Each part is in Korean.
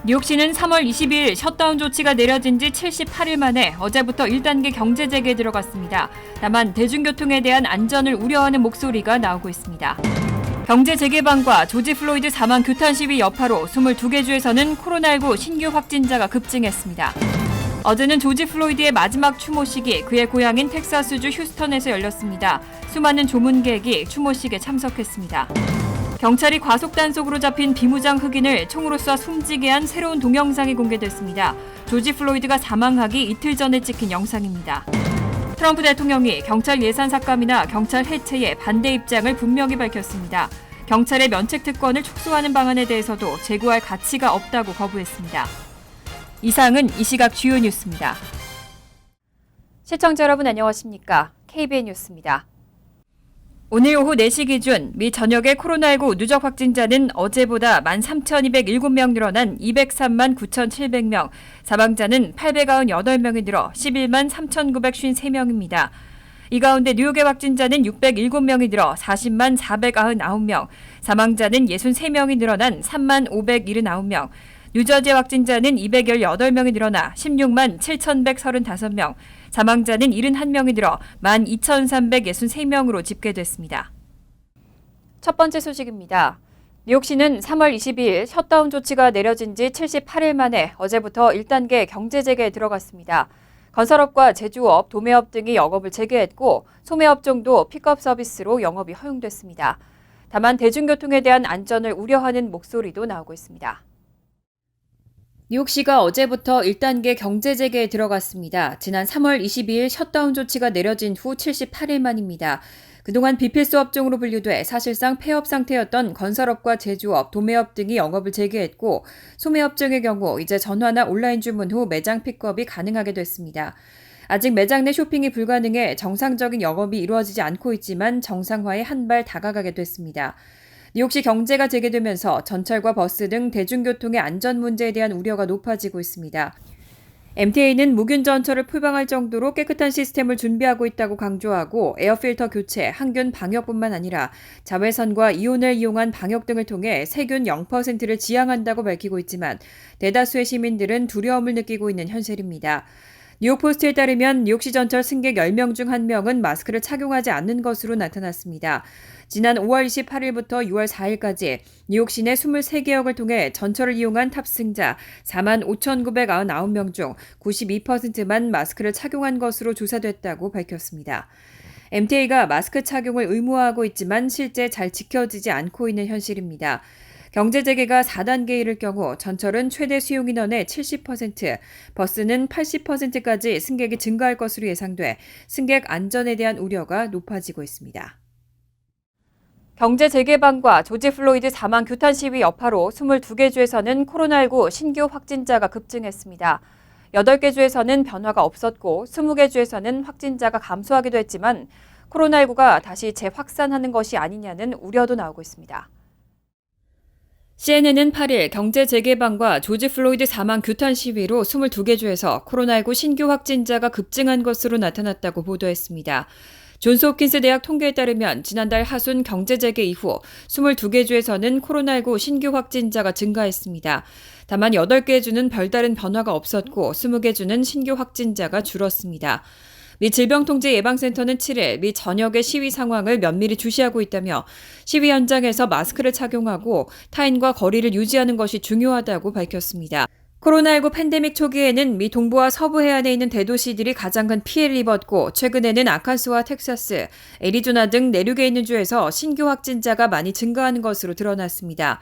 뉴욕시는 3월 22일 셧다운 조치가 내려진 지 78일 만에 어제부터 1단계 경제 재개에 들어갔습니다. 다만 대중교통에 대한 안전을 우려하는 목소리가 나오고 있습니다. 경제 재개방과 조지 플로이드 사망 규탄 시위 여파로 22개 주에서는 코로나19 신규 확진자가 급증했습니다. 어제는 조지 플로이드의 마지막 추모식이 그의 고향인 텍사스주 휴스턴에서 열렸습니다. 수많은 조문객이 추모식에 참석했습니다. 경찰이 과속단속으로 잡힌 비무장 흑인을 총으로 쏴 숨지게 한 새로운 동영상이 공개됐습니다. 조지 플로이드가 사망하기 이틀 전에 찍힌 영상입니다. 트럼프 대통령이 경찰 예산 삭감이나 경찰 해체에 반대 입장을 분명히 밝혔습니다. 경찰의 면책 특권을 축소하는 방안에 대해서도 재고할 가치가 없다고 거부했습니다. 이상은 이 시각 주요 뉴스입니다. 시청자 여러분 안녕하십니까? KBN 뉴스입니다. 오늘 오후 4시 기준 미 전역의 코로나19 누적 확진자는 어제보다 13,207명 늘어난 203만 9,700명, 사망자는 898명이 늘어 11만 3,953명입니다. 이 가운데 뉴욕의 확진자는 607명이 늘어 40만 499명, 사망자는 63명이 늘어난 3만 579명, 뉴저지의 확진자는 218명이 늘어나 16만 7,135명, 사망자는 71명이 늘어 12,363명으로 집계됐습니다. 첫 번째 소식입니다. 뉴욕시는 3월 22일 셧다운 조치가 내려진 지 78일 만에 어제부터 1단계 경제 재개에 들어갔습니다. 건설업과 제조업, 도매업 등이 영업을 재개했고 소매업종도 픽업 서비스로 영업이 허용됐습니다. 다만 대중교통에 대한 안전을 우려하는 목소리도 나오고 있습니다. 뉴욕시가 어제부터 1단계 경제 재개에 들어갔습니다. 지난 3월 22일 셧다운 조치가 내려진 후 78일 만입니다. 그동안 비필수 업종으로 분류돼 사실상 폐업 상태였던 건설업과 제조업, 도매업 등이 영업을 재개했고 소매업종의 경우 이제 전화나 온라인 주문 후 매장 픽업이 가능하게 됐습니다. 아직 매장 내 쇼핑이 불가능해 정상적인 영업이 이루어지지 않고 있지만 정상화에 한 발 다가가게 됐습니다. 뉴욕시 경제가 재개되면서 전철과 버스 등 대중교통의 안전 문제에 대한 우려가 높아지고 있습니다. MTA는 무균 전철을 풀방할 정도로 깨끗한 시스템을 준비하고 있다고 강조하고 에어필터 교체, 항균 방역뿐만 아니라 자외선과 이온을 이용한 방역 등을 통해 세균 0%를 지향한다고 밝히고 있지만 대다수의 시민들은 두려움을 느끼고 있는 현실입니다. 뉴욕포스트에 따르면 뉴욕시 전철 승객 10명 중 1명은 마스크를 착용하지 않는 것으로 나타났습니다. 지난 5월 28일부터 6월 4일까지 뉴욕 시내 23개역을 통해 전철을 이용한 탑승자 45,999명 중 92%만 마스크를 착용한 것으로 조사됐다고 밝혔습니다. MTA가 마스크 착용을 의무화하고 있지만 실제 잘 지켜지지 않고 있는 현실입니다. 경제 재개가 4단계에 이를 경우 전철은 최대 수용 인원의 70%, 버스는 80%까지 승객이 증가할 것으로 예상돼 승객 안전에 대한 우려가 높아지고 있습니다. 경제 재개방과 조지 플로이드 사망 규탄 시위 여파로 22개 주에서는 코로나19 신규 확진자가 급증했습니다. 8개 주에서는 변화가 없었고 20개 주에서는 확진자가 감소하기도 했지만 코로나19가 다시 재확산하는 것이 아니냐는 우려도 나오고 있습니다. CNN은 8일 경제 재개방과 조지 플로이드 사망 규탄 시위로 22개 주에서 코로나19 신규 확진자가 급증한 것으로 나타났다고 보도했습니다. 존스 홉킨스 대학 통계에 따르면 지난달 하순 경제 재개 이후 22개 주에서는 코로나19 신규 확진자가 증가했습니다. 다만 8개 주는 별다른 변화가 없었고 20개 주는 신규 확진자가 줄었습니다. 미 질병통제예방센터는 7일 미 전역의 시위 상황을 면밀히 주시하고 있다며 시위 현장에서 마스크를 착용하고 타인과 거리를 유지하는 것이 중요하다고 밝혔습니다. 코로나19 팬데믹 초기에는 미 동부와 서부 해안에 있는 대도시들이 가장 큰 피해를 입었고 최근에는 아칸소와 텍사스, 애리조나 등 내륙에 있는 주에서 신규 확진자가 많이 증가하는 것으로 드러났습니다.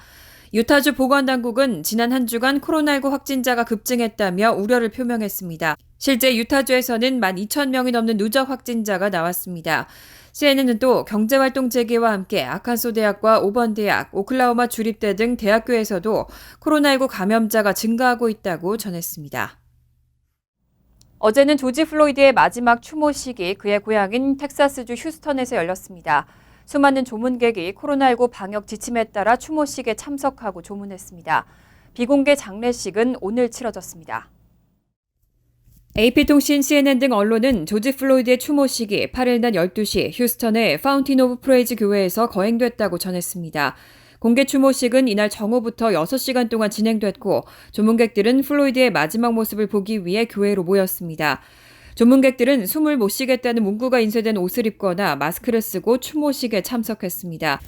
유타주 보건당국은 지난 한 주간 코로나19 확진자가 급증했다며 우려를 표명했습니다. 실제 유타주에서는 12,000명이 넘는 누적 확진자가 나왔습니다. CNN은 또 경제활동 재개와 함께 아칸소 대학과 오번 대학, 오클라호마 주립대 등 대학교에서도 코로나19 감염자가 증가하고 있다고 전했습니다. 어제는 조지 플로이드의 마지막 추모식이 그의 고향인 텍사스주 휴스턴에서 열렸습니다. 수많은 조문객이 코로나19 방역 지침에 따라 추모식에 참석하고 조문했습니다. 비공개 장례식은 오늘 치러졌습니다. AP통신, CNN 등 언론은 조지 플로이드의 추모식이 8일 낮 12시 휴스턴의 파운틴 오브 프레이즈 교회에서 거행됐다고 전했습니다. 공개 추모식은 이날 정오부터 6시간 동안 진행됐고 조문객들은 플로이드의 마지막 모습을 보기 위해 교회로 모였습니다. 조문객들은 숨을 못 쉬겠다는 문구가 인쇄된 옷을 입거나 마스크를 쓰고 추모식에 참석했습니다.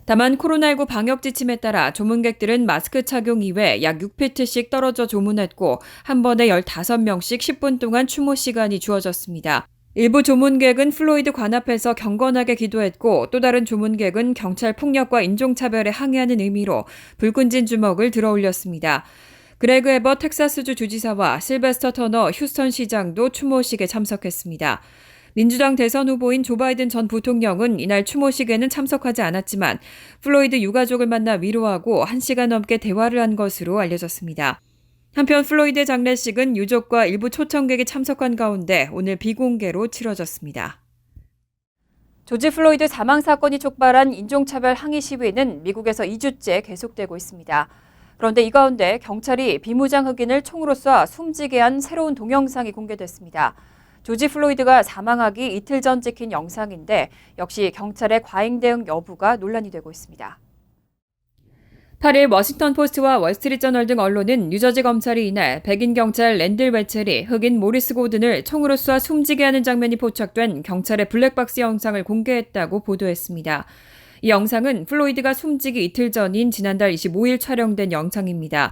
다만 코로나19 방역 지침에 따라 조문객들은 마스크 착용 이외 약 6피트씩 떨어져 조문했고 한 번에 15명씩 10분 동안 추모 시간이 주어졌습니다. 일부 조문객은 플로이드 관 앞에서 경건하게 기도했고 또 다른 조문객은 경찰 폭력과 인종차별에 항의하는 의미로 불 끈진 주먹을 들어 올렸습니다. 그레그 에버 텍사스주 주지사와 실베스터 터너 휴스턴 시장도 추모식에 참석했습니다. 민주당 대선 후보인 조 바이든 전 부통령은 이날 추모식에는 참석하지 않았지만 플로이드 유가족을 만나 위로하고 1시간 넘게 대화를 한 것으로 알려졌습니다. 한편 플로이드의 장례식은 유족과 일부 초청객이 참석한 가운데 오늘 비공개로 치러졌습니다. 조지 플로이드 사망 사건이 촉발한 인종차별 항의 시위는 미국에서 2주째 계속되고 있습니다. 그런데 이 가운데 경찰이 비무장 흑인을 총으로 쏴 숨지게 한 새로운 동영상이 공개됐습니다. 조지 플로이드가 사망하기 이틀 전 찍힌 영상인데 역시 경찰의 과잉 대응 여부가 논란이 되고 있습니다. 8일 워싱턴 포스트와 월스트리트저널 등 언론은 뉴저지 검찰이 이날 백인 경찰 랜들 웨첼이 흑인 모리스 고든을 총으로 쏴 숨지게 하는 장면이 포착된 경찰의 블랙박스 영상을 공개했다고 보도했습니다. 이 영상은 플로이드가 숨지기 이틀 전인 지난달 25일 촬영된 영상입니다.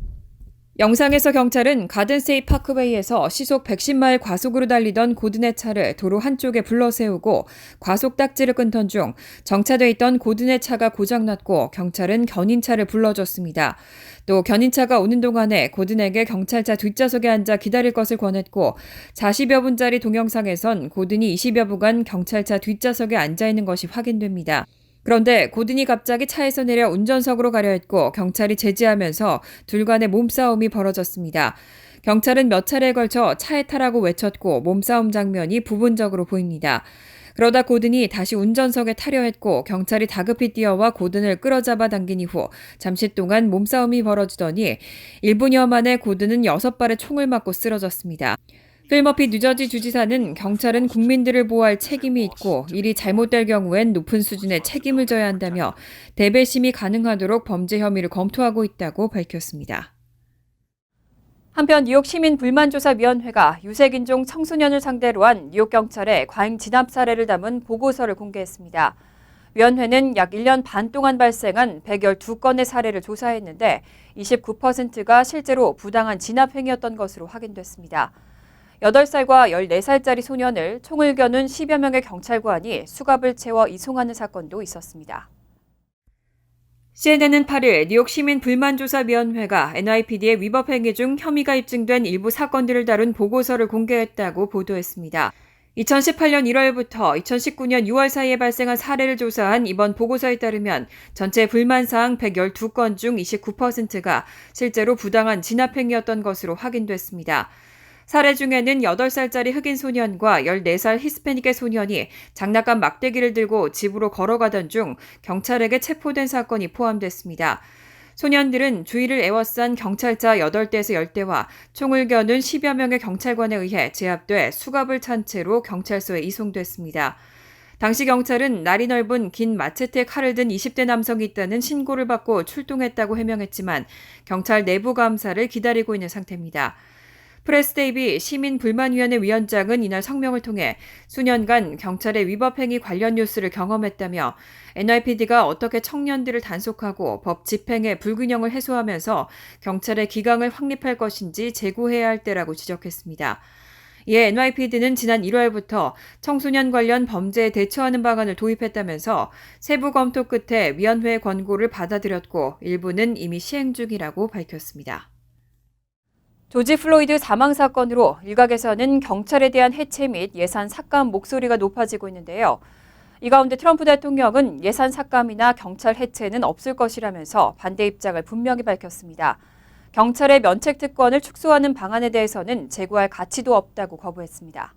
영상에서 경찰은 가든스테이트 파크웨이에서 시속 110마일 과속으로 달리던 고든의 차를 도로 한쪽에 불러세우고 과속 딱지를 끊던 중 정차돼 있던 고든의 차가 고장났고 경찰은 견인차를 불러줬습니다. 또 견인차가 오는 동안에 고든에게 경찰차 뒷좌석에 앉아 기다릴 것을 권했고 40여 분짜리 동영상에선 고든이 20여 분간 경찰차 뒷좌석에 앉아 있는 것이 확인됩니다. 그런데 고든이 갑자기 차에서 내려 운전석으로 가려 했고 경찰이 제지하면서 둘 간의 몸싸움이 벌어졌습니다. 경찰은 몇 차례에 걸쳐 차에 타라고 외쳤고 몸싸움 장면이 부분적으로 보입니다. 그러다 고든이 다시 운전석에 타려 했고 경찰이 다급히 뛰어와 고든을 끌어잡아 당긴 이후 잠시 동안 몸싸움이 벌어지더니 1분여 만에 고든은 6발의 총을 맞고 쓰러졌습니다. 필 머피 뉴저지 주지사는 경찰은 국민들을 보호할 책임이 있고 일이 잘못될 경우엔 높은 수준의 책임을 져야 한다며 대배심이 가능하도록 범죄 혐의를 검토하고 있다고 밝혔습니다. 한편 뉴욕 시민불만조사위원회가 유색인종 청소년을 상대로 한 뉴욕 경찰의 과잉 진압 사례를 담은 보고서를 공개했습니다. 위원회는 약 1년 반 동안 발생한 112건의 사례를 조사했는데 29%가 실제로 부당한 진압 행위였던 것으로 확인됐습니다. 8살과 14살짜리 소년을 총을 겨눈 10여 명의 경찰관이 수갑을 채워 이송하는 사건도 있었습니다. CNN은 8일 뉴욕 시민불만조사위원회가 NYPD의 위법 행위 중 혐의가 입증된 일부 사건들을 다룬 보고서를 공개했다고 보도했습니다. 2018년 1월부터 2019년 6월 사이에 발생한 사례를 조사한 이번 보고서에 따르면 전체 불만사항 112건 중 29%가 실제로 부당한 진압행위였던 것으로 확인됐습니다. 사례 중에는 8살짜리 흑인 소년과 14살 히스패닉의 소년이 장난감 막대기를 들고 집으로 걸어가던 중 경찰에게 체포된 사건이 포함됐습니다. 소년들은 주의를 에워싼 경찰차 8대에서 10대와 총을 겨눈 10여 명의 경찰관에 의해 제압돼 수갑을 찬 채로 경찰서에 이송됐습니다. 당시 경찰은 날이 넓은 긴 마체테 칼을 든 20대 남성이 있다는 신고를 받고 출동했다고 해명했지만 경찰 내부 감사를 기다리고 있는 상태입니다. 프레스 데이비 시민불만위원회 위원장은 이날 성명을 통해 수년간 경찰의 위법행위 관련 뉴스를 경험했다며 NYPD가 어떻게 청년들을 단속하고 법 집행의 불균형을 해소하면서 경찰의 기강을 확립할 것인지 재고해야 할 때라고 지적했습니다. 이에 NYPD는 지난 1월부터 청소년 관련 범죄에 대처하는 방안을 도입했다면서 세부 검토 끝에 위원회의 권고를 받아들였고 일부는 이미 시행 중이라고 밝혔습니다. 조지 플로이드 사망 사건으로 일각에서는 경찰에 대한 해체 및 예산 삭감 목소리가 높아지고 있는데요. 이 가운데 트럼프 대통령은 예산 삭감이나 경찰 해체는 없을 것이라면서 반대 입장을 분명히 밝혔습니다. 경찰의 면책 특권을 축소하는 방안에 대해서는 제고할 가치도 없다고 거부했습니다.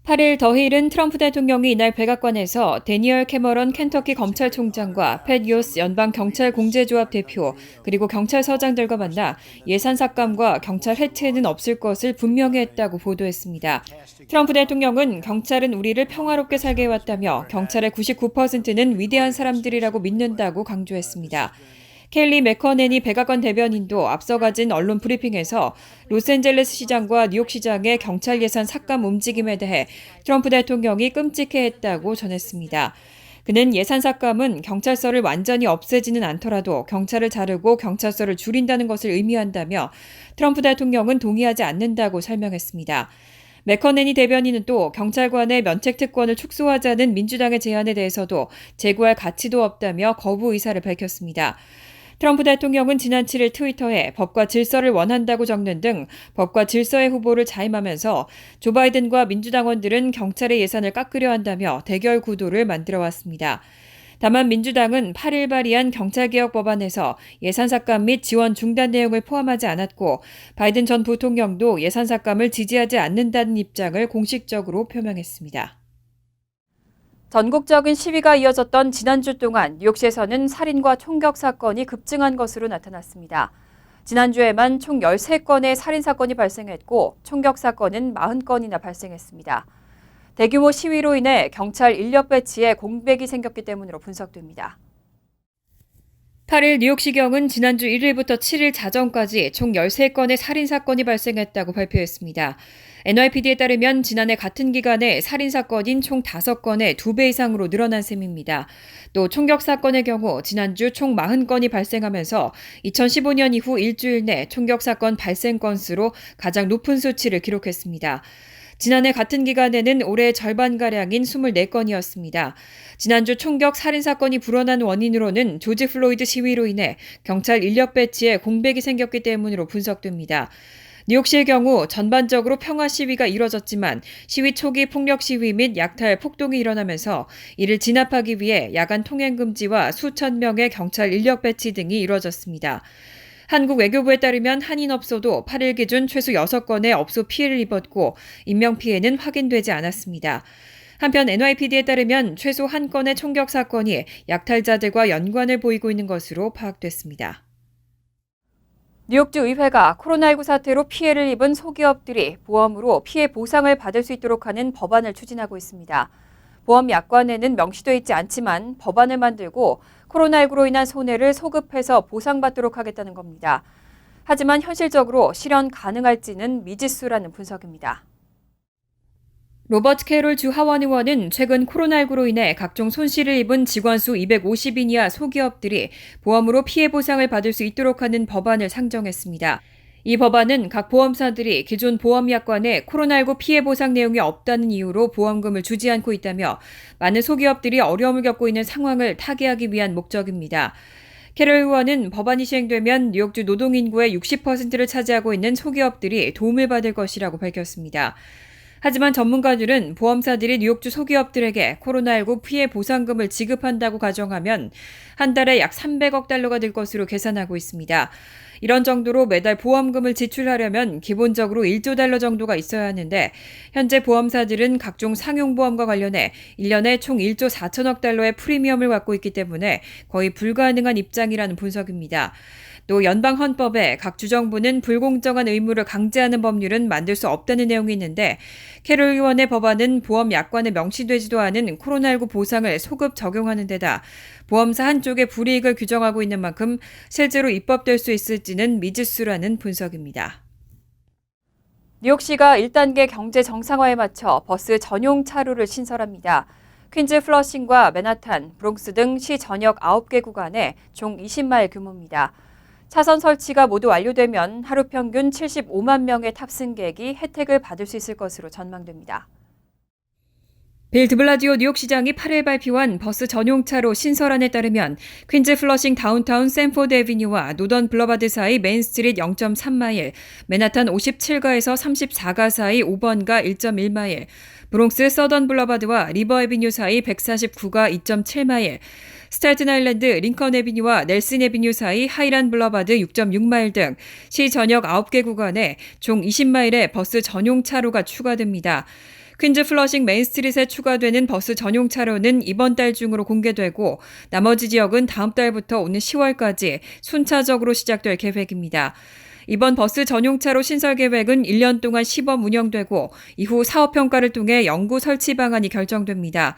8일 더힐은 트럼프 대통령이 이날 백악관에서 데니얼 캐머런 켄터키 검찰총장과 팻 유어스 연방경찰공제조합 대표 그리고 경찰서장들과 만나 예산 삭감과 경찰 해체는 없을 것을 분명히 했다고 보도했습니다. 트럼프 대통령은 경찰은 우리를 평화롭게 살게 해왔다며 경찰의 99%는 위대한 사람들이라고 믿는다고 강조했습니다. 켈리 매커넨이 백악관 대변인도 앞서 가진 언론 브리핑에서 로스앤젤레스 시장과 뉴욕 시장의 경찰 예산 삭감 움직임에 대해 트럼프 대통령이 끔찍해했다고 전했습니다. 그는 예산 삭감은 경찰서를 완전히 없애지는 않더라도 경찰을 자르고 경찰서를 줄인다는 것을 의미한다며 트럼프 대통령은 동의하지 않는다고 설명했습니다. 매커넨이 대변인은 또 경찰관의 면책 특권을 축소하자는 민주당의 제안에 대해서도 재고할 가치도 없다며 거부 의사를 밝혔습니다. 트럼프 대통령은 지난 7일 트위터에 법과 질서를 원한다고 적는 등 법과 질서의 후보를 자임하면서 조 바이든과 민주당원들은 경찰의 예산을 깎으려 한다며 대결 구도를 만들어 왔습니다. 다만 민주당은 8일 발의한 경찰개혁 법안에서 예산 삭감 및 지원 중단 내용을 포함하지 않았고 바이든 전 부통령도 예산 삭감을 지지하지 않는다는 입장을 공식적으로 표명했습니다. 전국적인 시위가 이어졌던 지난주 동안 뉴욕시에서는 살인과 총격 사건이 급증한 것으로 나타났습니다. 지난주에만 총 13건의 살인 사건이 발생했고 총격 사건은 40건이나 발생했습니다. 대규모 시위로 인해 경찰 인력 배치에 공백이 생겼기 때문으로 분석됩니다. 8일 뉴욕시경은 지난주 1일부터 7일 자정까지 총 13건의 살인 사건이 발생했다고 발표했습니다. NYPD에 따르면 지난해 같은 기간에 살인 사건인 총 5건의 2배 이상으로 늘어난 셈입니다. 또 총격 사건의 경우 지난주 총 40건이 발생하면서 2015년 이후 일주일 내 총격 사건 발생 건수로 가장 높은 수치를 기록했습니다. 지난해 같은 기간에는 올해 절반가량인 24건이었습니다. 지난주 총격 살인사건이 불어난 원인으로는 조지 플로이드 시위로 인해 경찰 인력 배치에 공백이 생겼기 때문으로 분석됩니다. 뉴욕시의 경우 전반적으로 평화 시위가 이뤄졌지만 시위 초기 폭력 시위 및 약탈, 폭동이 일어나면서 이를 진압하기 위해 야간 통행 금지와 수천 명의 경찰 인력 배치 등이 이뤄졌습니다. 한국 외교부에 따르면 한인업소도 8일 기준 최소 6건의 업소 피해를 입었고 인명피해는 확인되지 않았습니다. 한편 NYPD에 따르면 최소 1건의 총격 사건이 약탈자들과 연관을 보이고 있는 것으로 파악됐습니다. 뉴욕주 의회가 코로나19 사태로 피해를 입은 소기업들이 보험으로 피해 보상을 받을 수 있도록 하는 법안을 추진하고 있습니다. 보험 약관에는 명시돼 있지 않지만 법안을 만들고 코로나19로 인한 손해를 소급해서 보상받도록 하겠다는 겁니다. 하지만 현실적으로 실현 가능할지는 미지수라는 분석입니다. 로버트 캐롤 주 하원 의원은 최근 코로나19로 인해 각종 손실을 입은 직원 수 250인 이하 소기업들이 보험으로 피해 보상을 받을 수 있도록 하는 법안을 상정했습니다. 이 법안은 각 보험사들이 기존 보험 약관에 코로나19 피해 보상 내용이 없다는 이유로 보험금을 주지 않고 있다며 많은 소기업들이 어려움을 겪고 있는 상황을 타개하기 위한 목적입니다. 캐럴 의원은 법안이 시행되면 뉴욕주 노동인구의 60%를 차지하고 있는 소기업들이 도움을 받을 것이라고 밝혔습니다. 하지만 전문가들은 보험사들이 뉴욕주 소기업들에게 코로나19 피해 보상금을 지급한다고 가정하면 한 달에 약 300억 달러가 들 것으로 계산하고 있습니다. 이런 정도로 매달 보험금을 지출하려면 기본적으로 1조 달러 정도가 있어야 하는데 현재 보험사들은 각종 상용보험과 관련해 1년에 총 1조 4천억 달러의 프리미엄을 갖고 있기 때문에 거의 불가능한 입장이라는 분석입니다. 또 연방헌법에 각 주정부는 불공정한 의무를 강제하는 법률은 만들 수 없다는 내용이 있는데 캐롤 의원의 법안은 보험 약관에 명시되지도 않은 코로나19 보상을 소급 적용하는 데다 보험사 한쪽의 불이익을 규정하고 있는 만큼 실제로 입법될 수 있을지는 미지수라는 분석입니다. 뉴욕시가 1단계 경제 정상화에 맞춰 버스 전용 차로를 신설합니다. 퀸즈 플러싱과 맨하탄, 브롱스 등 시 전역 9개 구간에 총 20마일 규모입니다. 차선 설치가 모두 완료되면 하루 평균 75만 명의 탑승객이 혜택을 받을 수 있을 것으로 전망됩니다. 빌 드블라지오 뉴욕시장이 8일 발표한 버스 전용차로 신설안에 따르면 퀸즈 플러싱 다운타운 샌포드 애비뉴와 노던 블러바드 사이 메인스트리트 0.3마일, 맨하탄 57가에서 34가 사이 5번가 1.1마일, 브롱스 서던 블러바드와 리버 애비뉴 사이 149가 2.7마일, 스타튼 아일랜드 링컨 애비뉴와 넬슨 애비뉴 사이 하이란 블러바드 6.6마일 등 시 전역 9개 구간에 총 20마일의 버스 전용 차로가 추가됩니다. 퀸즈 플러싱 메인스트릿에 추가되는 버스 전용 차로는 이번 달 중으로 공개되고 나머지 지역은 다음 달부터 오는 10월까지 순차적으로 시작될 계획입니다. 이번 버스 전용차로 신설 계획은 1년 동안 시범 운영되고 이후 사업 평가를 통해 연구 설치 방안이 결정됩니다.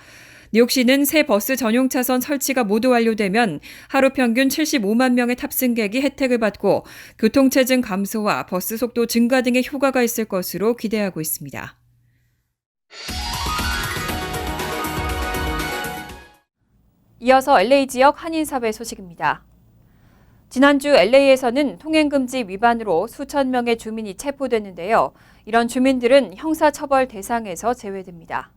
뉴욕시는 새 버스 전용 차선 설치가 모두 완료되면 하루 평균 75만 명의 탑승객이 혜택을 받고 교통체증 감소와 버스 속도 증가 등의 효과가 있을 것으로 기대하고 있습니다. 이어서 LA 지역 한인사회 소식입니다. 지난주 LA에서는 통행금지 위반으로 수천 명의 주민이 체포됐는데요. 이런 주민들은 형사처벌 대상에서 제외됩니다.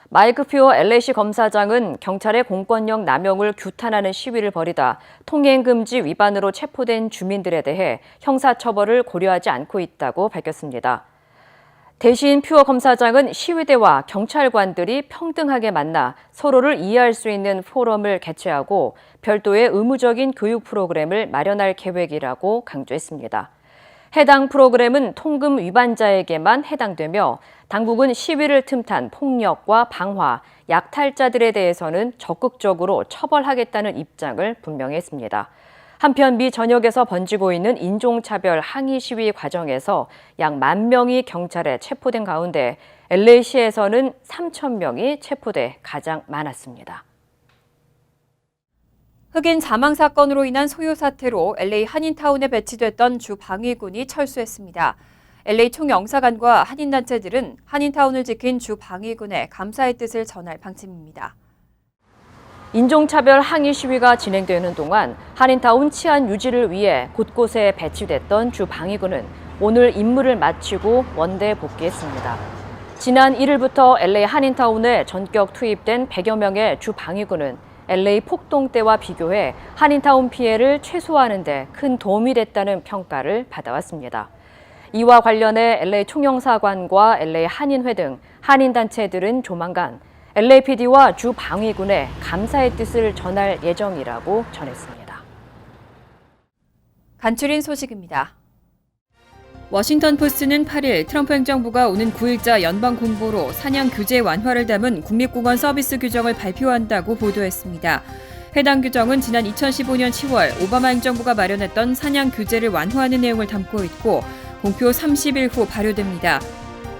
마이크 퓨어 LA시 검사장은 경찰의 공권력 남용을 규탄하는 시위를 벌이다 통행금지 위반으로 체포된 주민들에 대해 형사처벌을 고려하지 않고 있다고 밝혔습니다. 대신 퓨어 검사장은 시위대와 경찰관들이 평등하게 만나 서로를 이해할 수 있는 포럼을 개최하고 별도의 의무적인 교육 프로그램을 마련할 계획이라고 강조했습니다. 해당 프로그램은 통금 위반자에게만 해당되며 당국은 시위를 틈탄 폭력과 방화, 약탈자들에 대해서는 적극적으로 처벌하겠다는 입장을 분명히 했습니다. 한편 미 전역에서 번지고 있는 인종차별 항의 시위 과정에서 약 10,000명이 경찰에 체포된 가운데 LA시에서는 3,000명이 체포돼 가장 많았습니다. 흑인 사망 사건으로 인한 소요 사태로 LA 한인타운에 배치됐던 주 방위군이 철수했습니다. LA 총영사관과 한인단체들은 한인타운을 지킨 주 방위군에 감사의 뜻을 전할 방침입니다. 인종차별 항의 시위가 진행되는 동안 한인타운 치안 유지를 위해 곳곳에 배치됐던 주 방위군은 오늘 임무를 마치고 원대에 복귀했습니다. 지난 1일부터 LA 한인타운에 전격 투입된 100여 명의 주 방위군은 LA 폭동 때와 비교해 한인타운 피해를 최소화하는 데 큰 도움이 됐다는 평가를 받아왔습니다. 이와 관련해 LA 총영사관과 LA 한인회 등 한인단체들은 조만간 LAPD와 주 방위군에 감사의 뜻을 전할 예정이라고 전했습니다. 간추린 소식입니다. 워싱턴 포스트는 8일 트럼프 행정부가 오는 9일자 연방 공보로 사냥 규제 완화를 담은 국립공원 서비스 규정을 발표한다고 보도했습니다. 해당 규정은 지난 2015년 10월 오바마 행정부가 마련했던 사냥 규제를 완화하는 내용을 담고 있고 공표 30일 후 발효됩니다.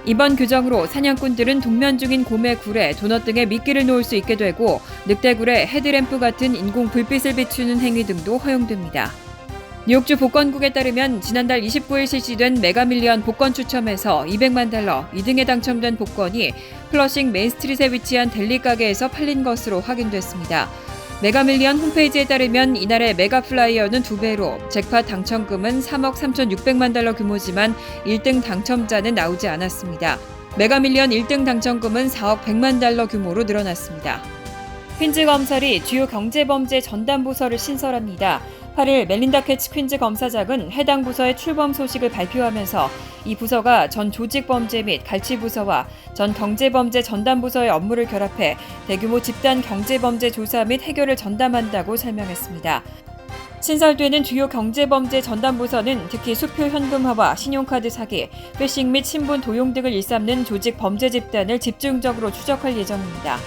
이번 규정으로 사냥꾼들은 동면 중인 곰의 굴에 도넛 등의 미끼를 놓을 수 있게 되고 늑대굴에 헤드램프 같은 인공 불빛을 비추는 행위 등도 허용됩니다. 뉴욕주 복권국에 따르면 지난달 29일 실시된 메가밀리언 복권 추첨에서 $200만 2등에 당첨된 복권이 플러싱 메인스트릿에 위치한 델리 가게에서 팔린 것으로 확인됐습니다. 메가밀리언 홈페이지에 따르면 이날의 메가플라이어는 2배로 잭팟 당첨금은 $3억 3,600만 규모지만 1등 당첨자는 나오지 않았습니다. 메가밀리언 1등 당첨금은 $4억 100만 규모로 늘어났습니다. 퀸즈 검찰이 주요 경제범죄 전담부서를 신설합니다. 8일 멜린다 캐치 퀸즈 검사장은 해당 부서의 출범 소식을 발표하면서 이 부서가 전 조직범죄 및 갈치부서와 전 경제범죄 전담부서의 업무를 결합해 대규모 집단 경제범죄 조사 및 해결을 전담한다고 설명했습니다. 신설되는 주요 경제범죄 전담부서는 특히 수표 현금화와 신용카드 사기, 피싱 및 신분 도용 등을 일삼는 조직 범죄 집단을 집중적으로 추적할 예정입니다.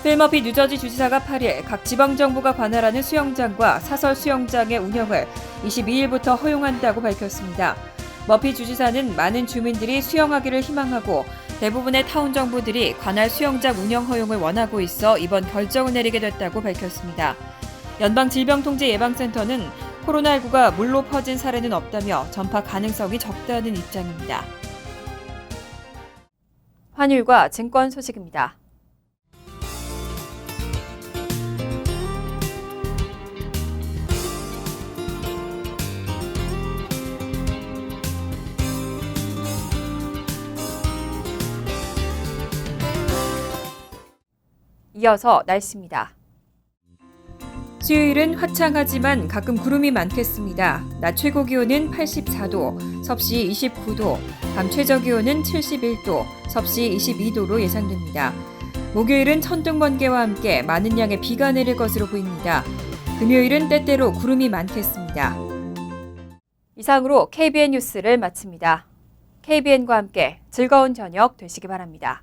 필 머피 뉴저지 주지사가 8일 각 지방정부가 관할하는 수영장과 사설 수영장의 운영을 22일부터 허용한다고 밝혔습니다. 머피 주지사는 많은 주민들이 수영하기를 희망하고 대부분의 타운 정부들이 관할 수영장 운영 허용을 원하고 있어 이번 결정을 내리게 됐다고 밝혔습니다. 연방질병통제예방센터는 코로나19가 물로 퍼진 사례는 없다며 전파 가능성이 적다는 입장입니다. 환율과 증권 소식입니다. 이어서 날씨입니다. 수요일은 화창하지만 가끔 구름이 많겠습니다. 낮 최고 기온은 84도, 섭씨 29도, 밤 최저 기온은 71도, 섭씨 22도로 예상됩니다. 목요일은 천둥 번개와 함께 많은 양의 비가 내릴 것으로 보입니다. 금요일은 때때로 구름이 많겠습니다. 이상으로 KBN 뉴스를 마칩니다. KBN과 함께 즐거운 저녁 되시기 바랍니다.